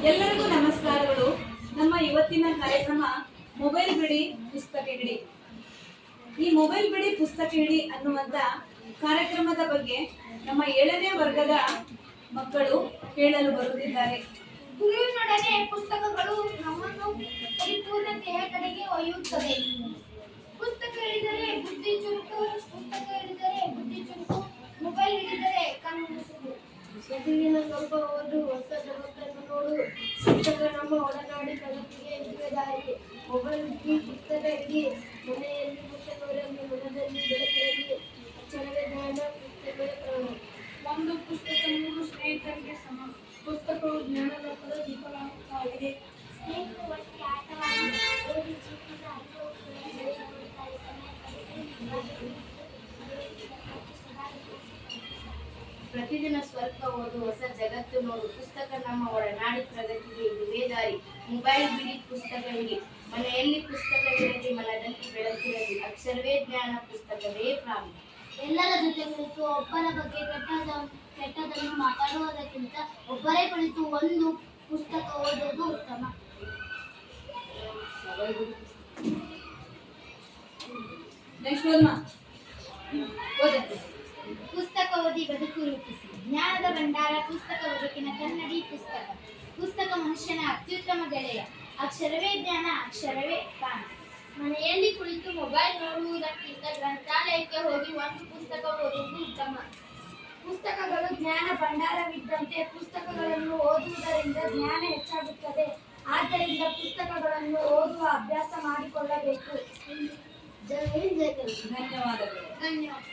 ಎಲ್ಲರಿಗೂ ನಮಸ್ಕಾರಗಳು. ನಮ್ಮ ಇವತ್ತಿನ ಕಾರ್ಯಕ್ರಮ ಮೊಬೈಲ್ ಬಿಡಿ ಪುಸ್ತಕ ಹಿಡಿ. ಈ ಮೊಬೈಲ್ ಬಿಡಿ ಪುಸ್ತಕ ಹಿಡಿ ಅನ್ನುವಂತ ಕಾರ್ಯಕ್ರಮದ ಬಗ್ಗೆ ನಮ್ಮ 7ನೇ ವರ್ಗದ ಮಕ್ಕಳು ಹೇಳಲು ಬರುತ್ತಿದ್ದಾರೆ. ಗುರುವಿನೊಡನೆ ಪುಸ್ತಕಗಳು ನಮ್ಮನ್ನು ಪರಿಪೂರ್ಣತೆಯ ಕಡೆಗೆ ಒಯ್ಯುತ್ತದೆ. ಪುಸ್ತಕ ಹಿಡಿದರೆ ಬುದ್ಧಿ ಚುರುಕು, ಮೊಬೈಲ್ ಹಿಡಿದರೆ ಕಣ್ಣು ಮುಸುಕು. ಪ್ರತಿದಿನ ಸ್ವಲ್ಪ ಓದು, ಹೊಸ ಜಗತ್ತನ್ನು ನೋಡು. ಪುಸ್ತಕ ನಮ್ಮ ಒಡನಾಡಿ ಪ್ರಗತಿಗೆ ಇರುವೆ ದಾರಿ. ಮೊಬೈಲ್ ಹಿಡಿ, ಪುಸ್ತಕ ಹಿಡಿ. ಮನೆಯಲ್ಲಿ ಪುಸ್ತಕವಿರಲಿ, ಮನದಲ್ಲಿ ಬೆಳಕಿರಲಿ. ಅಕ್ಷರವೇ ಜ್ಞಾನ, ಪುಸ್ತಕವೇ ಪ್ರಾಣ. ಒಂದು ಪುಸ್ತಕ 3 ಸ್ನೇಹಿತರಿಗೆ ಸಮ. ಪುಸ್ತಕವು ಜ್ಞಾನ ಲೋಕದ ದೀಪವಾಗಿದೆ. ಸ್ನೇಹಿತರು ಒಟ್ಟಿಗೆ ಆಟವಾಡಿ ಓದಿ ಜೀವನದ ಪ್ರತಿದಿನ ಸ್ವಲ್ಪ ಓದು, ಹೊಸ ಜಗತ್ತು ನೋಡು. ಪುಸ್ತಕ ನಮ್ಮ ಒಡನಾಡಿ ಪ್ರಗತಿಗೆ ಇದುವೇ ದಾರಿ. ಮೊಬೈಲ್ ಬಿಡಿ, ಪುಸ್ತಕ ಹಿಡಿ. ಮನೆಯಲ್ಲಿ ಪುಸ್ತಕವಿರಲಿ, ಮನದಲ್ಲಿ ಬೆಳಕಿರಲಿ. ಅಕ್ಷರವೇ ಜ್ಞಾನ, ಪುಸ್ತಕವೇ ಪ್ರಾಣ. ಎಲ್ಲರ ಜೊತೆ ಕುಳಿತು ಒಬ್ಬರ ಬಗ್ಗೆ ಕೆಟ್ಟದನ್ನು ಮಾತಾಡುವುದಕ್ಕಿಂತ ಒಬ್ಬರೇ ಕುಳಿತು ಒಂದು ಪುಸ್ತಕ ಓದುವುದು ಉತ್ತಮ. ಪುಸ್ತಕ ಓದಿ ಬದುಕು ರೂಪಿಸಿ. ಜ್ಞಾನದ ಭಂಡಾರ ಪುಸ್ತಕ, ಬದುಕಿನ ಕನ್ನಡಿ ಪುಸ್ತಕ. ಪುಸ್ತಕ ಮನುಷ್ಯನ ಅತ್ಯುತ್ತಮ ಗೆಳೆಯ. ಅಕ್ಷರವೇ ಜ್ಞಾನ, ಅಕ್ಷರವೇ ಪ್ರಾಣ. ಮನೆಯಲ್ಲಿ ಕುಳಿತು ಮೊಬೈಲ್ ನೋಡುವುದಕ್ಕಿಂತ ಗ್ರಂಥಾಲಯಕ್ಕೆ ಹೋಗಿ ಒಂದು ಪುಸ್ತಕ ಓದುವುದು ಉತ್ತಮ. ಪುಸ್ತಕಗಳು ಜ್ಞಾನ ಭಂಡಾರವಿದ್ದಂತೆ. ಪುಸ್ತಕಗಳನ್ನು ಓದುವುದರಿಂದ ಜ್ಞಾನ ಹೆಚ್ಚಾಗುತ್ತದೆ. ಆದ್ದರಿಂದ ಪುಸ್ತಕಗಳನ್ನು ಓದುವ ಅಭ್ಯಾಸ ಮಾಡಿಕೊಳ್ಳಬೇಕು. ಧನ್ಯವಾದಗಳು. ಧನ್ಯವಾದ.